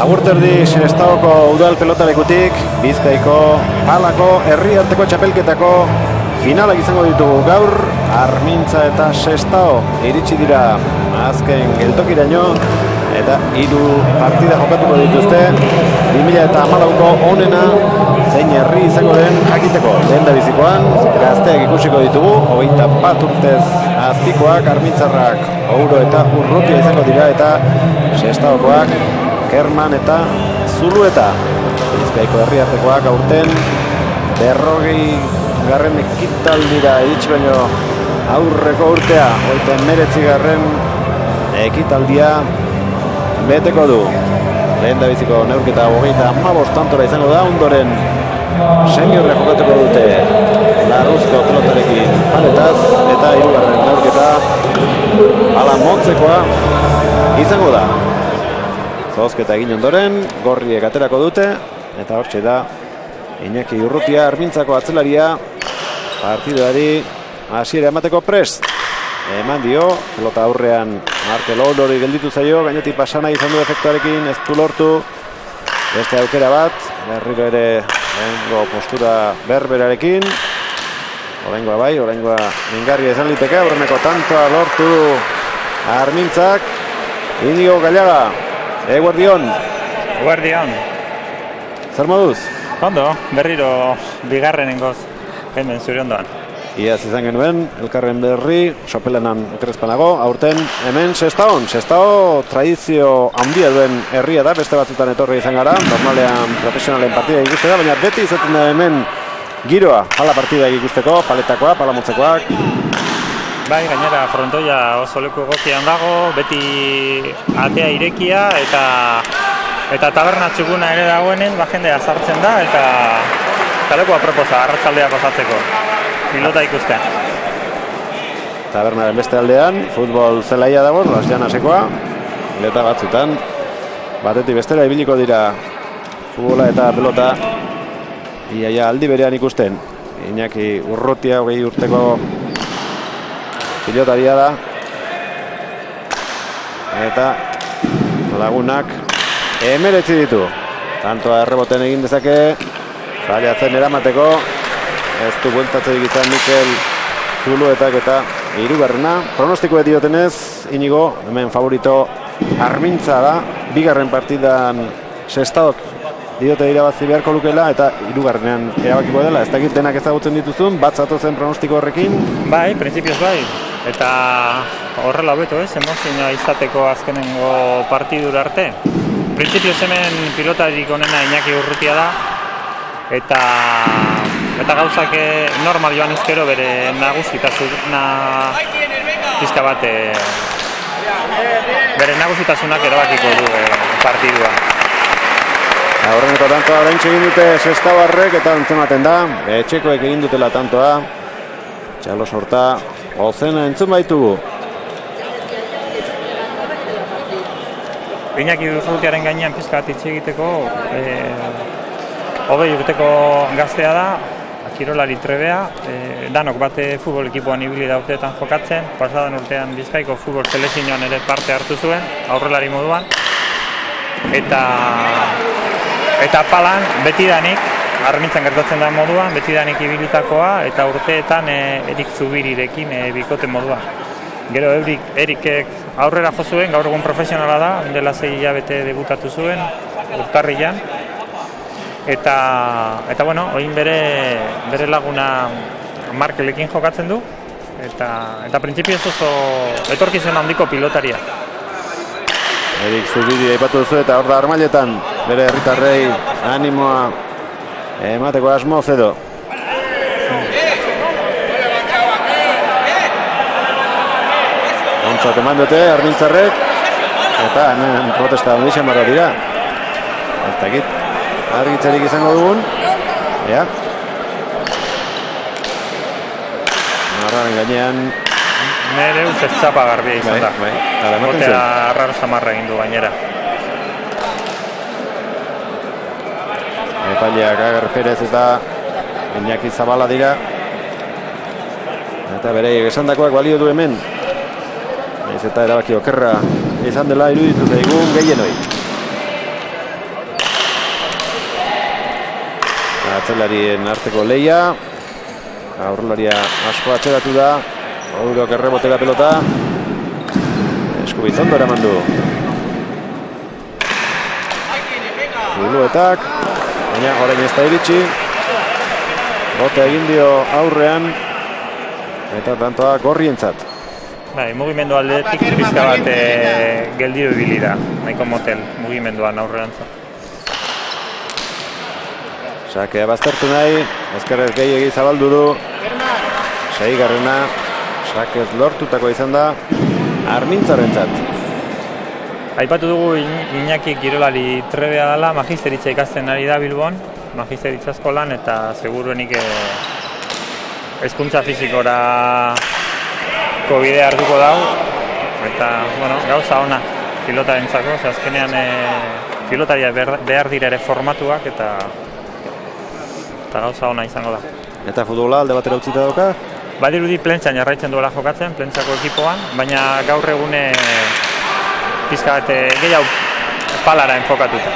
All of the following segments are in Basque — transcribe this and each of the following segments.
Agurterdi Sestaoko udal pelotalekutik Bizkaiko Palako herriarteko txapelketako finalak izango ditugu gaur. Armintza eta Sestao iritsi dira azken geltokiraino eta 3 partida jokatuko dituzte 2014ko onena zein herri izango den jakiteko. Lehendabizikoan gazteak ikusiko ditugu, 21 urtez azpikoak Armintzarrak Ouro eta Urrutia izango dira eta Sestaokoak Kerman eta Zulueta. Bizkaiko herriartekoak aurten 40. ekitaldira iritsi baino aurreko urtea 39. ekitaldia beteko du. Lehendabiziko neurketa 35 tantora izango da, ondoren seniorra jokatuko dute Larruzko pelotarekin paletaz eta 3. neurketa ala motzekoa izango da. Zozketa egin ondoren, gorriek aterako dute eta hortxe da Iñaki Urrutia, Armintzako atzelaria, partiduari hasiera emateko prest. Eman dio, pelota aurrean Markel Olori gelditu zaio, gainetik pasana izan du efektuarekin, ez du lortu. Beste aukera bat, berriro ere lehengo postura berberarekin. Oraingoa bai, oraingoa mingarria izan liteke, aurreneko tantoa lortu Armintzak. Inigo Gallaga, eguerdion. Eguerdion. Zer moduz? Ondo, berriro bigarrenengoz hemen zure ondoan. Iaz izan genuen, elkarren berri, sopelenan okerrezpanago, aurten hemen Sestaon. Sestao tradizio handia duen herria da, beste batzutan etorri izan gara, normalean profesionalen partida ikustera, baina beti izaten da hemen giroa, pala partida ikusteko, paletakoa, palamotzekoak. Bai, gainera frontoia oso leku egokian dago, beti atea irekia eta taberna txukuna ere dagoenen, jendea sartzen da eta leku aproposa, arratsaldeak osatzeko. Pilota ikustean. Tabernaren beste aldean, futbol zelaia dago, Las Llanasekoa, eta batzutan, batetik bestera ibiliko dira futbola eta pelota, iaia aldi berean ikusten. Iñaki Urrutia, 20 urteko pilotaria da, eta lagunak 19 ditu. Tantoa erreboten egin dezake, zailatzen eramateko, ez du bueltatzeik izan Mikel Zuluetak eta 3. Pronostikoek diotenez, Inigo, hemen favorito Armintza da, 2. partidan Sestaok diote irabazi beharko lukela eta 3. erabakiko dela. Ez dakit denak ezagutzen dituzun, bat zatozen pronostiko horrekin? Bai, printzipioz bai, eta horrela beto ez, emozioa izateko azkenengo partidura arte. Printzipioz hemen pilotarik onena Iñaki Urrutia da, eta gauzak normal joan ezkero bere nagusitasuna pizka bat bere nagusitasunak erabakiko du partidua. Aurreneko tantoa oraintxe egin dute Sestaoarrek eta antzematen da, etxekoek egin dutela tantoa. Txalo sorta, ozena entzun baitugu. Iñaki Urrutiaren gainean pizka bat hitz egiteko 20 urteko gaztea da, kirolari trebea, danok bate futbol ekipoan ibili da urteetan jokatzen, pasadan urtean Bizkaiko futbol selekzioan ere parte hartu zuen, aurrelari moduan, eta palan betidanik, Armintzan gertatzen da moduan, betidanik ibilitakoa eta urteetan Erik Zubirirekin bikote moduan. Gero Erikek aurrera jo zuen, gaur egun profesionala da, dela 6 hilabete debutatu zuen, urtarrilan. Eta bueno, oin bere laguna Markelekin jokatzen du eta printzipioz oso etorkizun handiko pilotaria. Erik Zubiri aipatu duzu eta hor da Armailetan bere herritarrei animoa emateko asmo edo. Ontzat eman dute Armintzarrek eta hemen protesta ondixen barra dira. Ez dakit. Argitzerik izango dugun, ja. Narraren gainean. Nere ustez txapa garbia izan da. Botea arraro samarra egin du gainera. Epaileak Ager Perez eta Iñaki Zabala dira. Eta bere esandakoak balio du hemen. Naiz eta erabaki okerra izan dela iruditu zaigun gehienoi. atzelarien arteko leia. Aurrelaria asko atzeratu da. Ourok errebotera pelota. Eskubizondo eraman du. Zuluetak, baina orain ez da iritsi. Bote egin dio aurrean. Eta tantoa gorrientzat. Bai, mugimendu aldetik pizka bat geldido ibili da. Nahiko motel mugimenduan aurrerantza. Sakea baztertu nahi, ezkerrez gehiegi zabaldu du. Seigarrena, sakez lortutako izan da, Armintzarentzat. Aipatu dugu Iñaki kirolari trebea dela, magisteritza ikasten ari da Bilbon, magisteritza eskolan, eta seguruenik hezkuntza fizikora bidea hartuko dau, eta bueno, gauza ona pilotarentzako, azkenean pilotaria behar dira ere formatuak, eta gauza ona izango da. Eta futbola alde batera utzita dauka? Badirudi Plentzan jarraitzen duela jokatzen, Plentzako ekipoan, baina gaur egune pizka bat gehiago palara enfokatuta.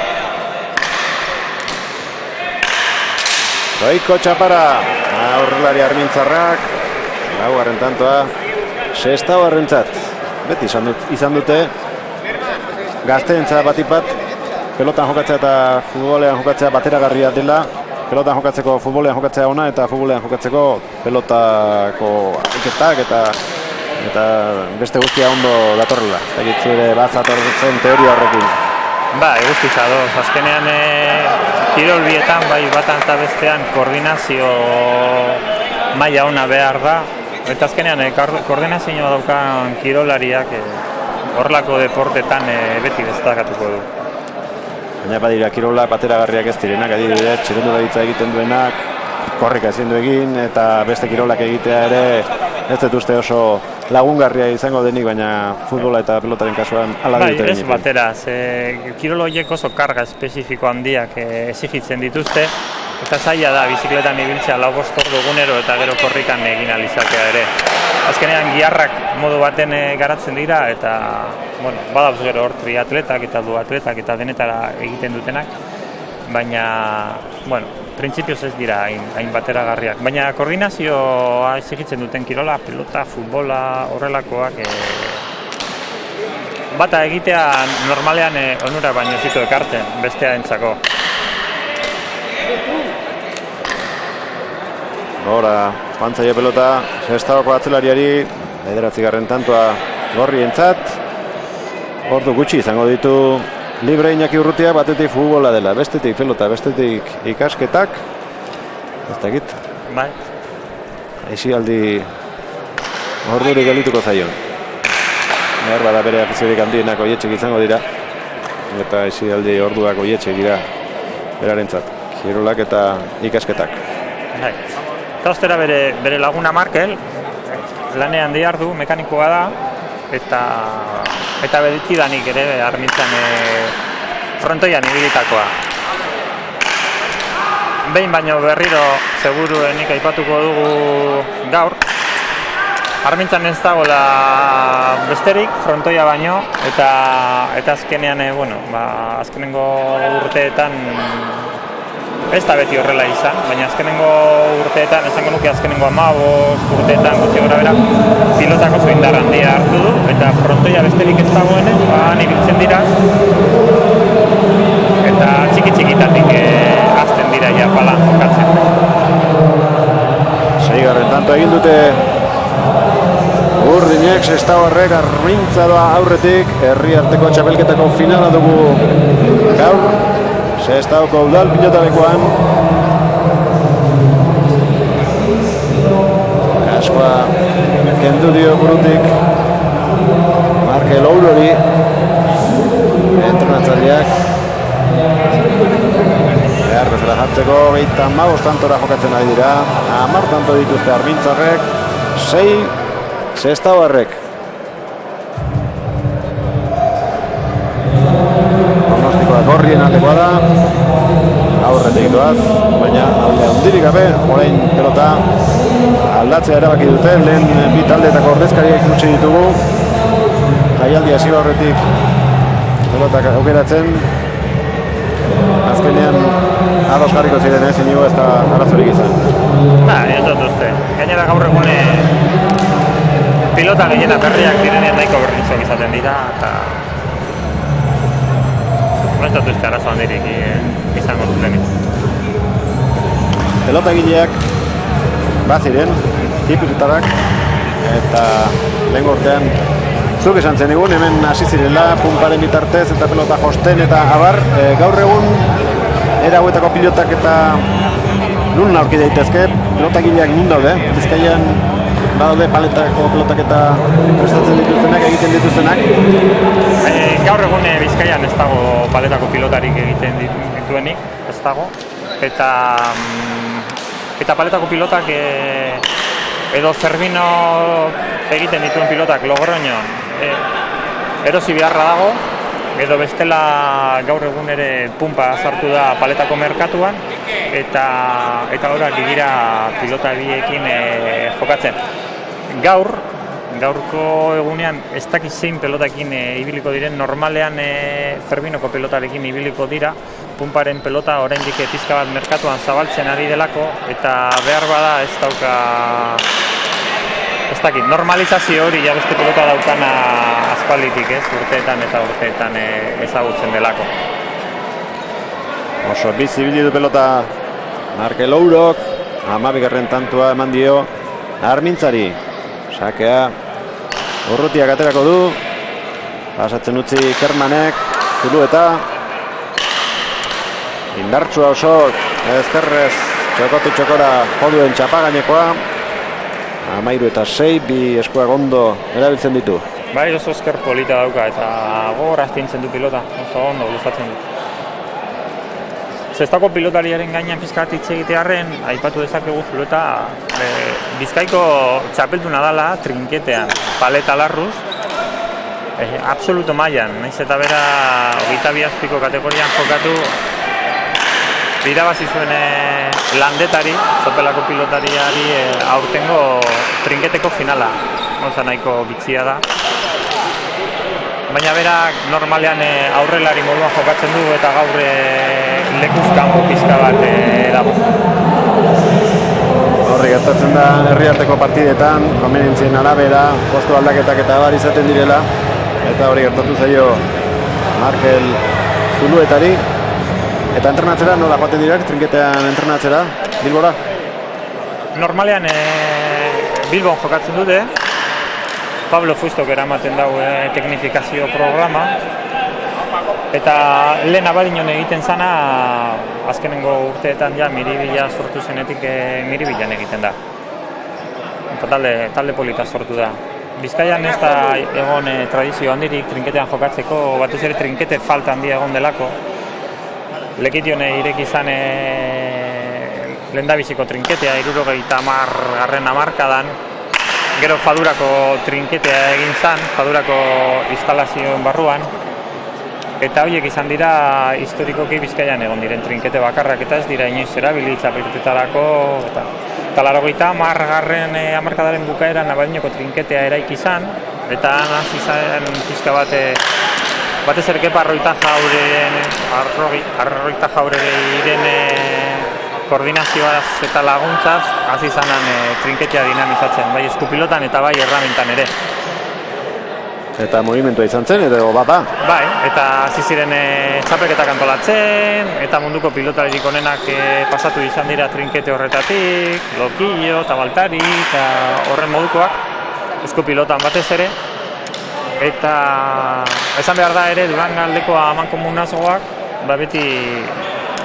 Goiko txapara, aurrelari Armintzarrak, laugarren tantoa, Sestauarrentzat. Beti izan dute, gazteentza batipat, pelotan jokatzea eta futbolean jokatzea bateragarria dela, pelotan jokatzeko futbolean jokatzea ona eta futbolean jokatzeko pelotako iketak eta beste guztia ondo datorrela. Egitzu ere bat zatortzen teoria horrekin. Ba, guztiz adoz. Azkenean kirol bietan, bai batan eta bestean koordinazio maila ona behar da. Eta azkenean koordinazioa daukan kirolariak horrelako deportetan beti destacatuko du. Baina badira kirolak bateragarriak ez direnak, adibidez, txirrendularitza egiten duenak, korrika ezin du egin, eta beste kirolak egitea ere ez dut uste oso lagungarria izango denik, baina futbola eta pelotaren kasuan ala dute. Bai, ez batera, kirol horiek oso karga espezifiko handiak exigitzen dituzte, eta zaila da bizikletan ibiltzea 4 ordu egunero eta gero korrikan egin ahal izatea ere. Azkenean giharrak modu baten garatzen dira, eta bueno, badauz gero hor triatletak eta duatletak eta denetara egiten dutenak, baina, bueno, printzipioz ez dira hain bateragarriak. Baina koordinazioa exigitzen duten kirola, pelota, futbola, horrelakoak, bata egitea normalean onura baino ez ditu ekartzen, bestea entzako. Hora, pantzaia pelota, Sestaoko atzelariari, 9. tantoa gorrientzat. Ordu gutxi izango ditu libre Iñaki Urrutia, batetik futbola dela, bestetik pelota, bestetik ikasketak. Ez dakit. Bai. Aisialdi ordurik gelituko zaion. Behar bada bere afiziorik handienak oietxek izango dira. Eta aisialdi orduak oietxek dira berarentzat. Kirolak eta ikasketak. Bai. Eta ostera bere laguna Markel, lanean dihardu, mekanikoa da, eta betidanik ere Armintzan frontoian ibilitakoa. Behin baino berriro seguruenik aipatuko dugu gaur. Armintzan ez dagoela besterik, frontoia baino, eta azkenean, azkenengo urteetan ez da beti horrela izan, baina azkenengo urteetan, esango nuke azkenengo 15 urteetan gutxi gora bera, pilotako indar handia hartu du, eta frontoia besterik ez dagoenen, han ibiltzen dira, eta txiki-txikitatik azten dira ja pala jokatzen. 6. tanto egin dute Urdinek, Sestauarrek Armintzaroa aurretik, herri arteko txapelketako finala dugu gaur. Sestaoko udal pilotalekoan. Kaskoa kendu dio burutik Markel Ourori, entrenatzaileak. Behar bezala jartzeko 25 tantora jokatzen ari dira. 10 tanto dituzte Armintzarrek, 6 Sestauarrek. Gorrien aldekoa da, aurretik doaz, baina alde handirik gabe, orain pelota aldatzea erabaki dute, lehen bi taldeetako ordezkariak utzi ditugu, jaialdia hasi horretik pelotak aukeratzen, azkenean ados jarriko ziren ez, inigo ez da arazorik izan. Ez dut uste. Gainera gaur egune pilota gehiena berriak direnean nahiko berdintzuak izaten dira, eta ez dut uste arazo handirik izango zutenik. Pelota egileak baziren, tipututarak, eta lehen urtean zuk esan zen egun, hemen hasi zirela, pumparen bitartez eta pelota josten eta abar, gaur egun erauetako pilotak eta nun aurki daitezke, pelota egileak nun daude, Bizkaian badaude paletako pelotak eta prestatzen dituztenak, egiten dituztenak. Gaur egun Bizkaian ez dago paletako pilotarik egiten dituenik, ez dago, eta paletako pilotak edo Zerbino egiten dituen pilotak Logroñon erosi beharra dago, edo bestela gaur egun ere pumpa sartu da paletako merkatuan, eta horak digira pilota biekin jokatzen. Gaurko egunean ez dakit zein pelotakin ibiliko diren, normalean Zerbinoko pelotarekin ibiliko dira, pumparen pelota oraindik pizka bat merkatuan zabaltzen ari delako, eta behar bada ez dauka, ez dakit, normalizazio hori ja beste pelota daukana aspalditik ez, urteetan eta urteetan ezagutzen delako. Oso bizi ibili du pelota Markel Ourok, 12. tantua eman dio Armintzari. Sakea Urrutiak aterako du, pasatzen utzi Kermanek, Zulueta indartsua oso ezkerrez txokotu txokora joduen txapagainekoa, 13-6, bi eskuak ondo erabiltzen ditu. Bai, oso esker polita dauka eta gogor astintzen du pilota, oso ondo luzatzen du. Zestako pilotariaren gainean pizka bat hitz egitearren, aipatu dezakegu Zulueta Bizkaiko txapelduna dela trinketean, paleta larruz, absoluto mailan, naiz eta bera 22 azpiko kategorian jokatu, irabazi zuen landetari, sopelako pilotariari aurtengo trinketeko finala, gauza nahiko bitxia da. Baina berak normalean aurrelari moduan jokatzen du eta gaur lekuz kanpo pizka bat dago. Horri gertatzen da herriarteko partidetan, konbenientzien arabera, postu aldaketak eta abar izaten direla, eta hori gertatu zaio Markel Zuluetari. Eta entrenatzera, nola joaten dirak, trinketean entrenatzera, Bilbora? Normalean Bilbon jokatzen dute, Pablo Fuistok eramaten dago teknifikazio programa, eta lehen abadinon egiten zana, azkenengo urteetan ja Miribilla sortu zenetik Miribillan egiten da. Eta talde polita sortu da. Bizkaian ez da egon tradizio handirik trinketean jokatzeko, batez ere trinkete falta handia egon delako. Lekitione ireki izan lehendabiziko trinketea 70. hamarkadan, gero Fadurako trinketea egin zan, Fadurako instalazioen barruan, eta horiek izan dira historikoki Bizkaian egon diren trinkete bakarrak, eta ez dira inoiz erabili txapelketetarako, eta 80. hamarkadaren bukaeran Abadinoko trinketea eraiki izan, eta hasi zen pizka bat batez ere Kepa Arroita Jauregiren koordinazioaz eta laguntzaz hasi zanan trinketea dinamizatzen, bai eskupilotan eta bai erramintan ere. Eta movimentua izan zen, edo bat da? Bai, eta hasi ziren txapelketak antolatzen, eta munduko pilotaririk onenak pasatu izan dira trinkete horretatik, Loquillo, Tabaltari, eta horren modukoak, eskupilotan batez ere. Eta esan behar da ere Durangaldeko amankomunazgoak beti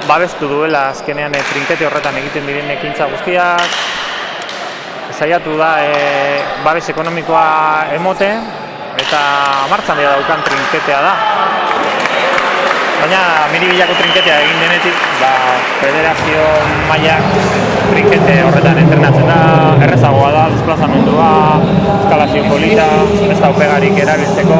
babestu duela azkenean trinkete horretan egiten diren ekintza guztiak, saiatu da babes ekonomikoa emoten, eta martxan dira daukan trinketea da. Baina Miribillako trinketea egin denetik, federazio mailak trinkete horretan entrenatzen da, errezagoa da, desplazamendua, eskalazio polita, ez da pegarik erabiltzeko,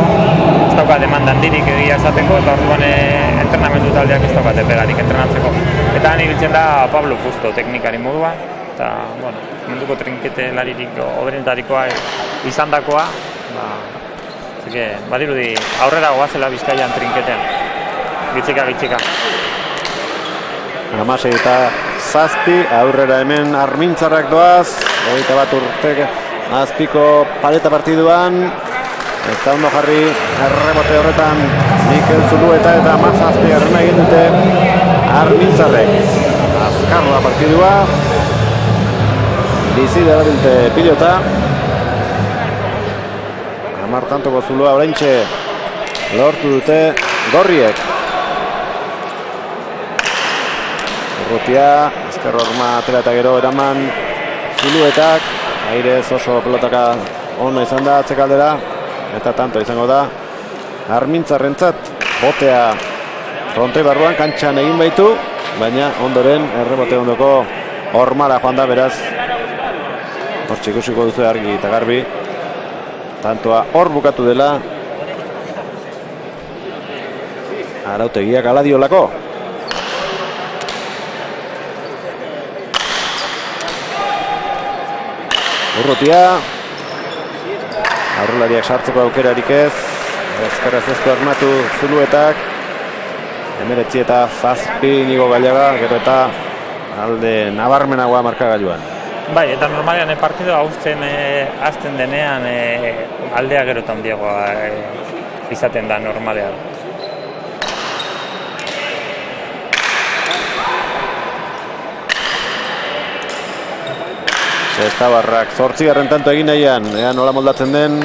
ez dauka demanda handirik egia esateko, eta orduan entrenamendu taldeak ez daukate pegarik entrenatzeko. Eta han ibiltzen da Pablo Fusto teknikari moduan, eta munduko trinkete laririk oberentarikoa izandakoa, badirudi aurrera goazela Bizkaian trinketean, gitxika. Hamasei eta zazpi, aurrera hemen Armintzarrak doaz, 21 urte azpiko paleta partiduan, ez da ondo jarri errebote horretan Mikel Zulueta eta Mazazpi garrena egin dute Armintzarrek. Azkarra partidua, bizi da berilte pilota, amartantoko Zulua oraintxe lortu dute gorriek. Urrutia, ezker horma atera eta gero eraman Zuluetak, airez oso pelotaka ona izan da atzekaldera, eta tanto izango da Armintzarrentzat. Botea frontoi barruan kantxan egin baitu, baina ondoren errebote ondoko hormara joan da, beraz hortxe ikusiko duzu argi eta garbi tantoa hor bukatu dela arautegiak ala diolako. Urrutia, aurrelariak sartzeko aukerarik ez, ezkerraz ezko armatu Zuluetak, 19 eta 7 Inigo Gallaga, gero eta alde nabarmenagoa markagailuan. Bai, eta normalean partidua hasten denean aldea gero eta handiagoa izaten da normalean. Estabarrak 8. tanto egin nahian, ea nola moldatzen den,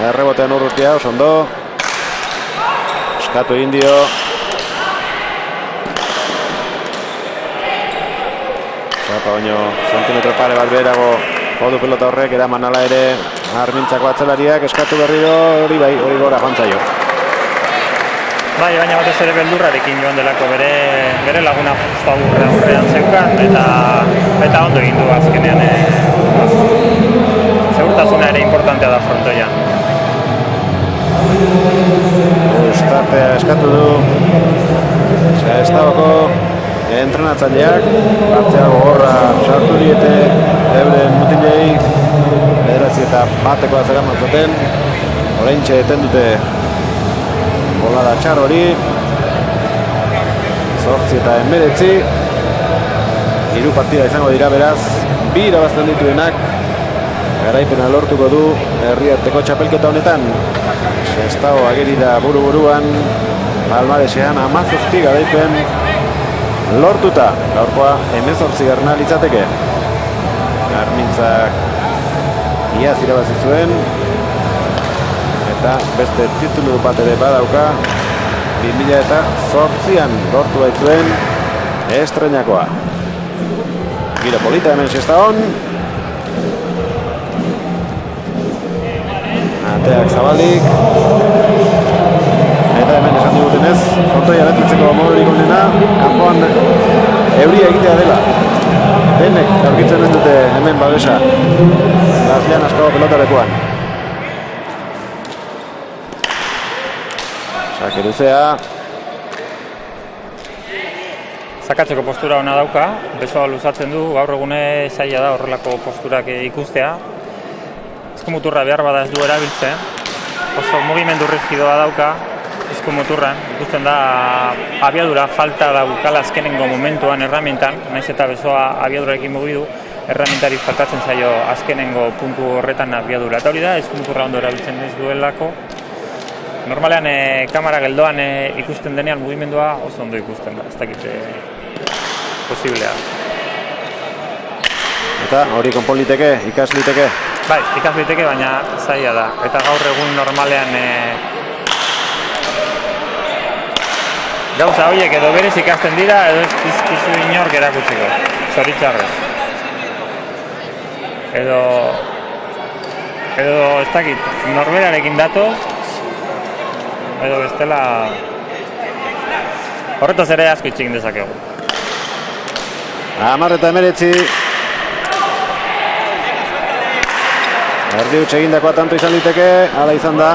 errebotean Urrutia, oso ondo, eskatu egin dio. Zapa baino, zentimetro pare bat beherago jodu pelota horrek, eraman ala ere Armintzako atzelariak, eskatu berriro, hori bai, hori gora joan zaio. Bai, baina batez ere beldurrarekin joan delako bere laguna justu aurrean zeukan, eta ondo egin du azkenean. Segurtasuna ere importantea da frontoian. Startea eskatu du Estabako entrenatzaileak, hartzea gogorra sartu diete euren mutilei, 9 eta 1 zeraman zaten, oraintxe eten dute bolada txar hori, 8 eta 19, 3 partida izango dira, beraz 2 irabazten dituenak garaipena lortuko du herriarteko txapelketa honetan. Sestao ageri da buru-buruan, palmaresean 17 garaipen lortuta, gaurkoa 18 garna litzateke. Armintzak iaz irabazi zuen, eta beste titulu bat ere badauka, 2008an lortu baitzuen estreinakoa. Giro polita hemen Sestaon, ateak zabalik, eta hemen esan digutenez, frontoia betitzeko modurik onena, kanpoan euria egitea dela. Denek aurkitzen ez dute hemen babesa, Laslian asko pelotarekuan. Sake luzea. Zakatzeko postura ona dauka, besoa luzatzen du, gaur egune zaila da horrelako posturak ikustea. Eskumuturra behar bada ez du erabiltzen, oso mugimendu rigidoa dauka eskumuturran, ikusten da abiadura falta daukala azkenengo momentuan erramintan, naiz eta besoa abiadurarekin mugidu, erramintari faltatzen zaio azkenengo puntu horretan abiadura. Eta hori da, eskumuturra ondo erabiltzen ez duelako. Normalean kamera geldoan ikusten denean mugimendua oso ondo ikusten da, ez dakit posiblea. Eta hori konpon liteke, ikas liteke? Bai, ikas liteke, baina zaila da. Eta gaur egun normalean gauza horiek edo berez ikasten dira, edo ez dizkizu inork erakutsiko, zoritxarrez. Edo ez dakit, norberarekin datoz, edo bestela horretaz ere asko itxegin dezakegu. 10 eta 19. Erdi huts egindakoa tanto izan liteke, hala izan da.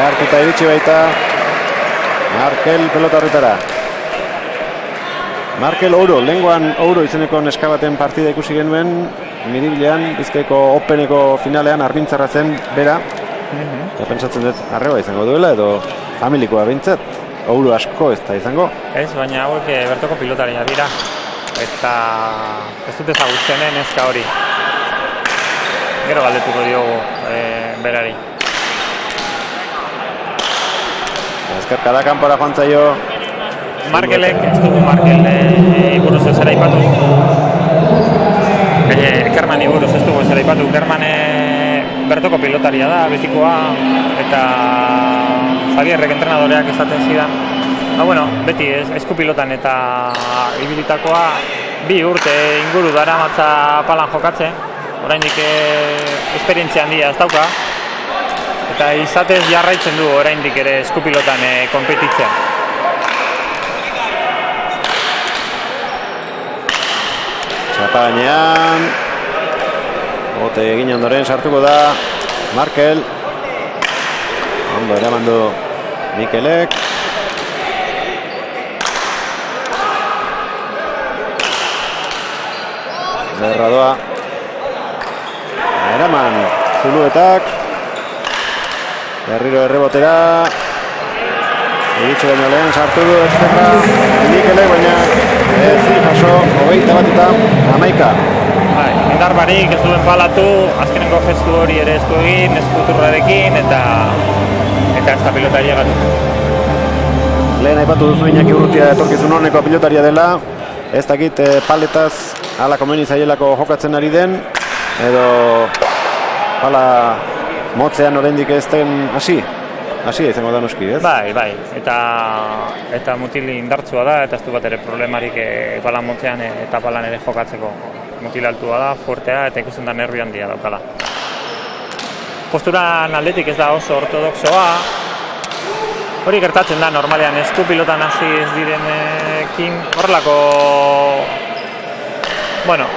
Hartuta iritsi baita Markel pelota horretara. Markel Ouro, lehengoan Ouro izeneko neska baten partida ikusi genuen, Miribilean, Bizkaiko Openeko finalean Armintzarra zen bera. Eta pentsatzen dut arreba izango duela edo familikoa behintzat. Ouro asko ez da izango. Ez, baina hauek bertoko pilotariak dira. eta ez dut ezagutzen neska hori. Gero galdetuko diogu berari. Ezkerka da kanpora joan zaio. Markelek, ez dugu Markel buruz ez eraipatu. Kermani buruz ez dugu ez eraipatu. Kerman bertoko pilotaria da, betikoa, eta Xavierrek entrenadoreak esaten zidan. Bueno, beti eskupilotan eta ibilitakoa 2 urte inguru daramatza palan jokatzen. Oraindik esperientzia handia ez dauka. Eta izatez jarraitzen du oraindik ere eskupilotan konpetitzen. Txapa gainean. Bote egin ondoren sartuko da Markel. Ondo eraman du Mikelek. Zerra doa. Eraman Zuluetak. Berriro errebotera. Iritsi baino lehen sartu du ezkerra Mikelek, baina ez jaso 21 eta 11. Indar barik ez duen balatu, azkenengo gestu hori ere ez du egin, eskuturrarekin eta ez da pilotaria gatu. Lehen aipatu duzu Iñaki Urrutia etorkizun honeko pilotaria dela, ez dakit paletaz ala komeni zaielako jokatzen ari den, edo pala motzean oraindik ez den hasi izango da noski, ez? Bai, eta mutil indartsua da, eta ez du bat ere problemarik pala motzean eta palan ere jokatzeko. Mutil altua da, fuertea, eta ikusten da nervio handia daukala. Posturan aldetik ez da oso ortodoxoa. Hori gertatzen da, normalean eskupilotan hasi ez direnekin horrelako...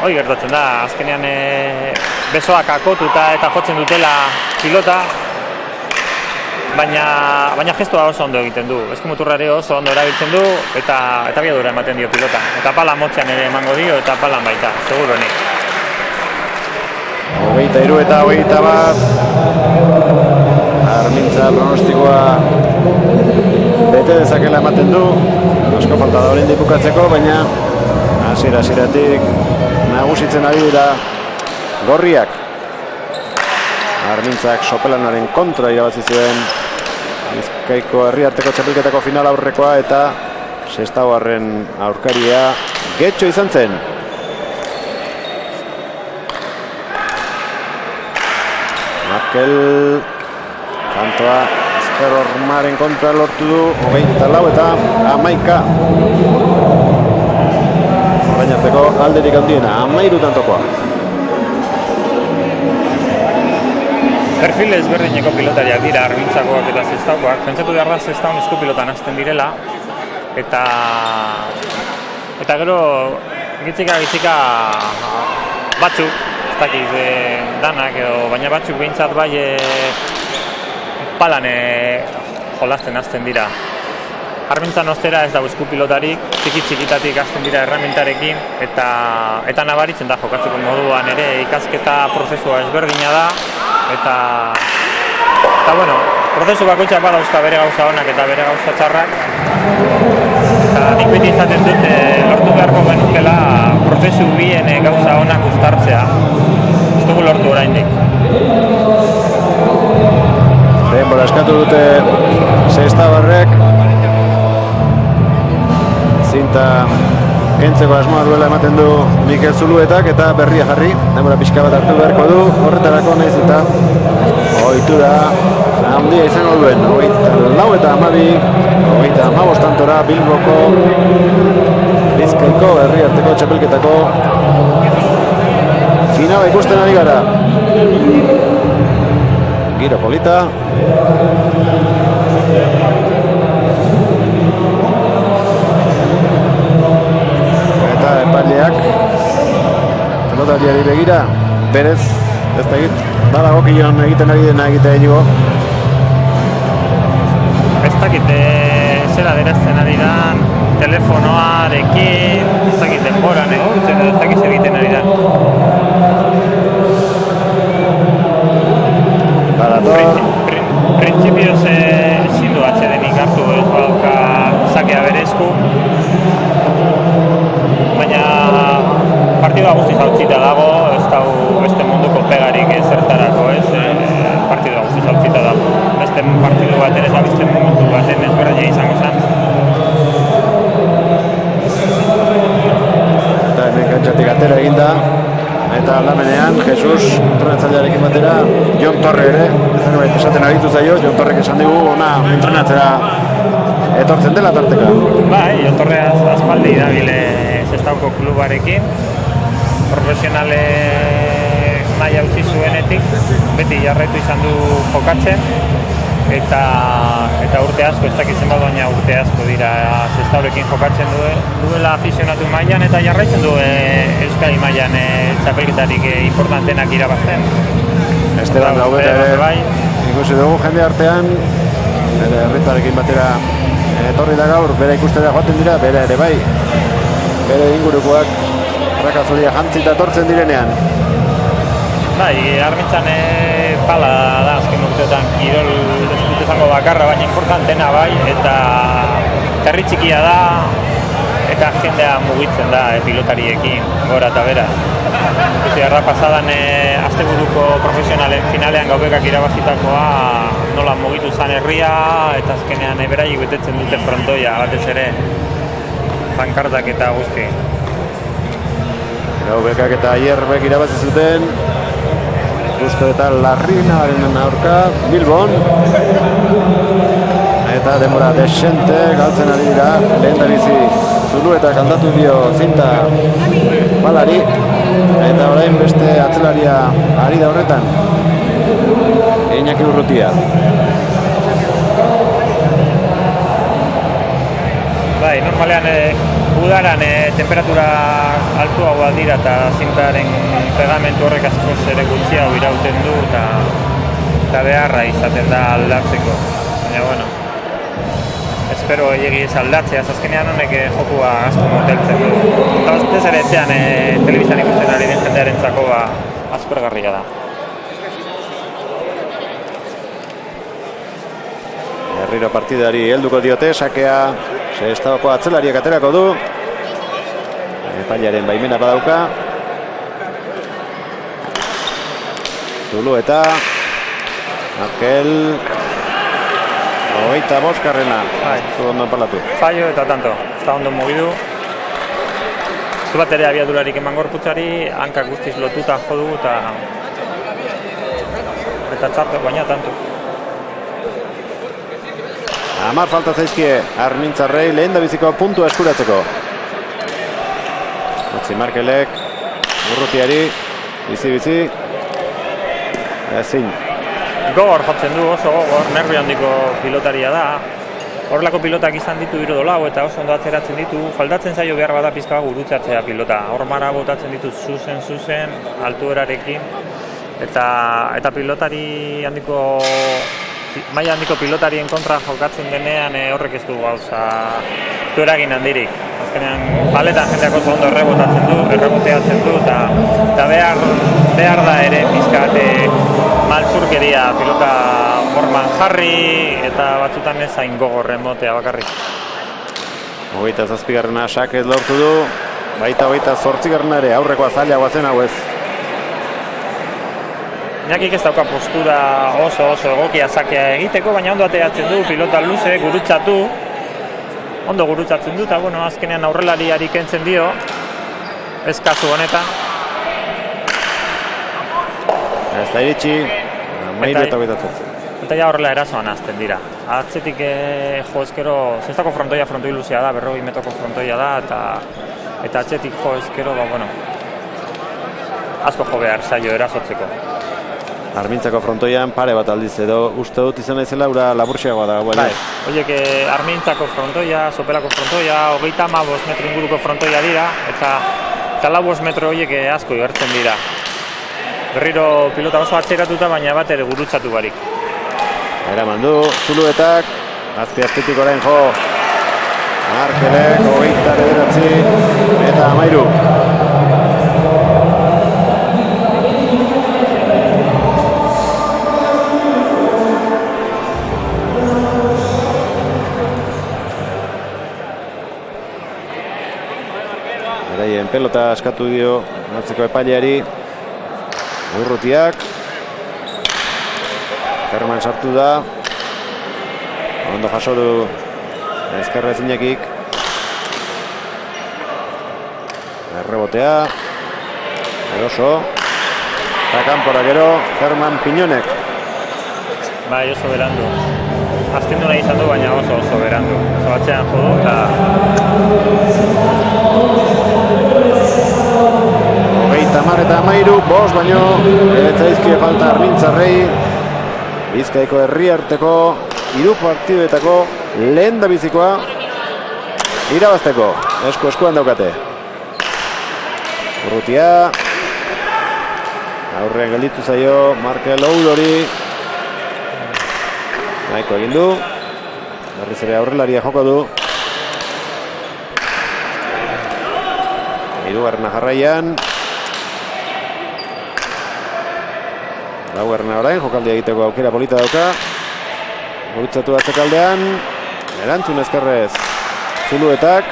hori gertatzen da, azkenean besoak akotuta eta jotzen dutela pilota, baina gestua oso ondo egiten du. Eskumuturrare oso ondo erabiltzen du eta abiadura ematen dio pilota. Eta pala motzean ere emango dio eta palan baita, seguruenik. 23 eta 21. Armintza pronostikoa bete dezakela ematen du. Asko falta da oraindik bukatzeko, baina hasieratik nagusitzen ari dira gorriak. Armintzak Sopelanaren kontra irabazi zuen Bizkaiko herriarteko txapelketako final aurrekoa eta sextagarren aurkaria Getxo izan zen. Markel kantoa ezker hormaren kontra lortu du 24 eta 11. Orain arteko alderik handiena 13 tantokoa. Perfil ezberdineko pilotariak dira Armintzakoak eta Sestaukoak. Pentsatu behar da Sestaun eskupilotan hasten direla. Eta gero gitzika batzuk, ez dakit danak edo, baina batzuk behintzat bai palan jolasten hasten dira. Armintzan ostera ez dago eskupilotarik, txikitatik hasten dira erramintarekin eta nabaritzen da jokatzeko moduan ere ikasketa prozesua ezberdina da. Eta prozesu bakoitzak badauzka bere gauza onak eta bere gauza txarrak. Eta nik beti izaten dut lortu beharko genukela prozesu bien gauza onak uztartzea. Ez dugu lortu oraindik. Denbora eskatu dute Sestabarrek. Zinta kentzeko asmoa duela ematen du Mikel Zuluetak eta berria jarri. Denbora pixka bat hartu beharko du, horretarako nahiz eta ohitura handia izango duen. 24 eta 15 tantora Bilboko Bizkaiko herriarteko txapelketako finala ikusten ari gara. Giro polita. Epaileak pelotariari begira, berez, ez da egit, badagokion egiten ari dena egitea inigo. Ez dakit zera derazten ari dan, telefonoarekin, ez dakit denboran egurtzen, ez dakit egiten ari dan. Badator. Printzipioz ezin du atsedenik hartu ez badauka sakea bere esku. Baina beste munduko pegarik zertarako, ez? Partidua guztiz hautzita dago. Beste partidu baten eta beste mundu baten ezberdina izango zen. Eta hemen kantxatik atera eginda. Eta aldamenean, Jesus, entrenatzailearekin batera, Jon Torre ere, esaten aritu zaio, Jon Torrek esan digu, ona entrenatzera etortzen dela tarteka. Bai, Jon Torre aspaldi dabile Sestaoko klubarekin, profesionale nahi utzi zuenetik, beti jarraitu izan du jokatzen, eta urte asko, ez dakitzen bat, baina urte asko dira Sestaurekin jokatzen duela afizionatu mailan eta jarraitzen du Euskadi mailan txapelketarik importantenak irabazten. Esteban Laubeta ere, ikusi dugu jende artean, bere herritarekin batera etorri da gaur, bere ikustera joaten dira, bere ere bai, bere ingurukoak rakazoria jantzita etortzen direnean. Bai, Armintzan pala da azken urteetan kirol dut izango bakarra, baina importantena bai, eta herri txikia da, eta jendea mugitzen da pilotariekin, gora eta bera. Ikusi, erra pasadan asteburuko profesionalen finalean gaubekak irabazitakoa nola mugitu zan herria, eta azkenean beraiek betetzen dute frontoia, batez ere, pankartak eta guzti. Gaubekak eta Aierbek irabazi zuten, Justo eta Larrinaren aurka Bilbon, eta denbora desente galtzen ari dira, lehen da bizi Zuluetak aldatu dio zinta balari, eta orain beste atzelaria ari da horretan, Iñaki Urrutia. Bai, normalean udaran temperatura altuagoa dira eta zintaren pegamentu horrek askoz ere gutxiago irauten du eta beharra izaten da aldatzeko. Baina, bueno, espero egi ez aldatzea, azkenean honek jokua asko moteltzen du. Eta ez ere etxean telebizan ikusten ari den jendearen zako aspergarria da. Herriro partidari helduko diote, sakea Sestaoko atzelariak aterako du. Epailaren baimena badauka. Zulu eta Markel 25. Zu ondo enpalatu. Fallo eta tanto, ez da ondo mugidu. Zu bat ere abiadurarik eman gorputzari, hankak guztiz lotuta jo du eta txartu, baina tanto. 10 falta zaizkie Armintzarrei lehen da biziko puntua eskuratzeko. Utzi Markelek, Urrutiari, bizi, ezin. Gogor jotzen du, oso gogor, nervio handiko pilotaria da. Horrelako pilotak izan ditu irodolau eta oso ondo atzeratzen ditu. Faltatzen zaio behar bada pizka gurutzatzea pilota. Hormara botatzen ditu zuzen, altuerarekin. Eta pilotari handiko maila handiko pilotarien kontra jokatzen denean horrek ez du gauza eragin handirik. Azkenean paletan jendeak oso ondo erreboteatzen du eta behar da ere pizkat maltzurkeria pilota forman jarri eta batzutan ez hain gogor emotea bakarrik. 27. Sakez lortu du, baita 28. ere aurrekoa zailagoa zen hau ez. Iñakik ez dauka postura oso egokia sakea egiteko, baina ondo ateratzen du, pilota luze, ondo gurutzatzen du, eta bueno, azkenean aurrelariari kentzen dio, ez kasu honetan. Ez da iritsi, mairu eta goitatzen. Eta ja horrela erasoan azten dira. Atzetik jo ezkero, Sestako frontoi luzea da, 40 metroko frontoia da, eta atzetik jo ezkero, bueno, asko jo behar zaio erasotzeko. Armintzako frontoian pare bat aldiz edo uste dut izan ezela ura laburxeagoa da. Bai, horiek Armintzako frontoia, Sopelako frontoia, 35 metro inguruko frontoia dira, eta 5 metro horiek asko igertzen dira. Berriro pilota oso atzeratuta, baina bat ere gurutzatu barik. Eraman du, Zuluetak, azpi-azpitik orain jo, Markelek, 29 eta 13. Pelota eskatu dio atzeko epaileari. Urrutiak. Herman sartu da. Ondo jaso du ezkerra ezinekik. Errebotea. Eroso. Eta kanpora gero Herman Piñonek. Bai, oso berandu. Azken du nahi izan du, baina oso berandu. Oso batzean jodu eta... 30 eta 13, bost baino etzaizkie falta Armintzarrei. Bizkaiko herriarteko 3 partiduetako lehendabizikoa irabazteko. Eskuan daukate. Urrutia. Aurrean gelditu zaio Markel Oudori. Nahiko egin du. Berriz ere aurrelaria joko du. Hirugarrena jarraian. Laugarrena orain, jokaldia egiteko aukera polita dauka. Gurutzatu atzekaldean. Erantzun ezkerrez Zuluetak.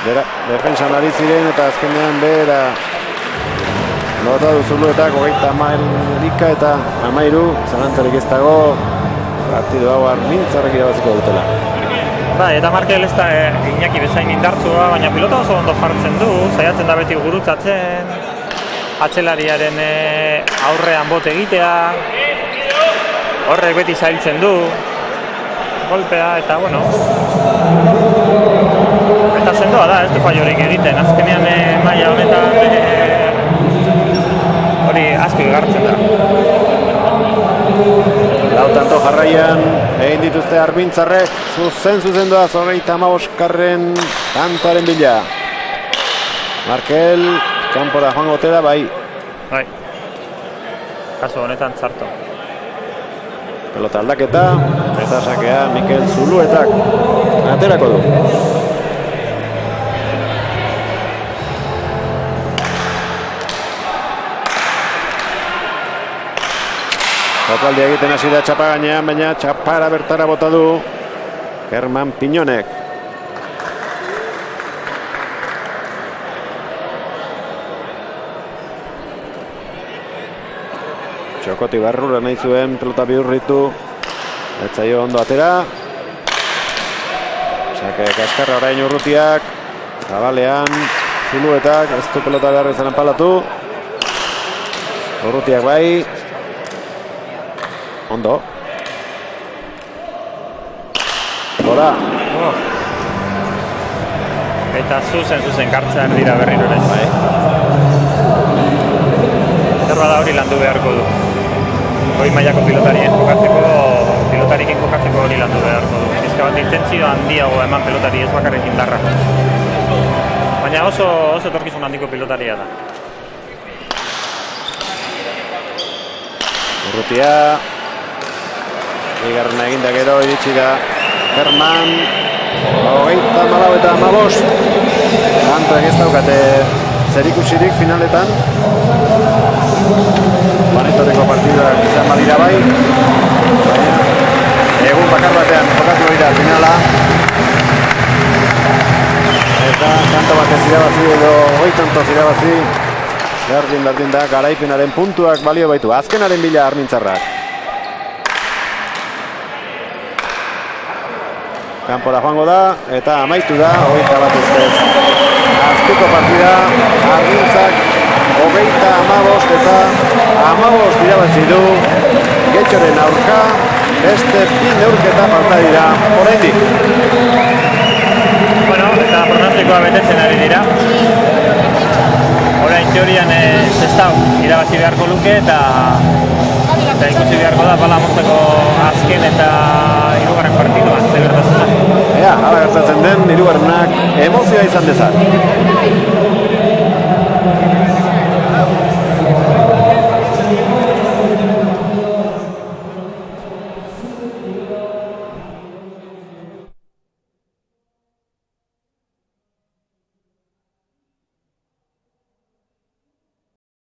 Defensan ari ziren eta azkenean behera nota du Zuluetak 30 eta 13. Zalantzarik ez dago. Partidu hau Armintzarrek irabaziko dutela. Bai, eta Markel ez da Iñaki bezain indartsua, baina pilota oso ondo jartzen du, saiatzen da beti gurutzatzen, atzelariaren aurrean bote egitea, horrek beti zailtzen du, golpea, eta bueno, eta sendoa da, ez du fallorik egiten, azkenean maila honetan hori asko gartzen da. Lau tanto jarraian egin dituzte Armintzarrek, zuzen doaz 35. tantoaren bila. Markel, kanpora joango ote da, bai. Bai, kasu honetan txarto. Pelota aldaketa, eta sakea Mikel Zuluetak aterako du. Jokaldi egiten hasi da txapa gainean, baina txapara bertara bota du Herman Piñonek. Txokoti barrura nahi zuen, pelota bihurritu. Ez zaio ondo atera. Sake kaskarra orain Urrutiak. Zabalean, Zuluetak, ez du pelota behar bezan empalatu. Urrutiak bai. Ondo. Gora. Eta zuzen kartzean dira berriro ere. Bai. Zerbada hori landu beharko du. Goi mailako pilotarikin jokatzeko hori landu beharko du. Bizka bat intentzio handiago eman pelotari, ez bakarrik indarra. Baina oso etorkizun handiko pilotaria da. Urrutia. Bigarrena eginda gero iritsi da Herman. 34 eta 15. Tantoek ez daukate zerikusirik finaletan. Banetorreko partiduak izan badira bai. Egun bakar batean jokatu dira finala. Eta tanto batez irabazi edo 20 tantoz irabazi. Berdin da garaipenaren puntuak balio baitu. Azkenaren bila Armintzarrak. Kanpora joango da, eta amaitu da, 21 ustez. Azpiko partida, Armintzak 35 eta 15 irabazi du. Getxoren aurka, beste 2 neurketa falta dira, oraindik. Bueno, eta pronostikoa betetzen ari dira. Orain teorian Sestao irabazi beharko luke eta ikusi beharko da bala mozteko azken eta hirugarren partiduan, ze gertatzen da. Hala gertatzen den, hirugarrenak emozioa izan dezan.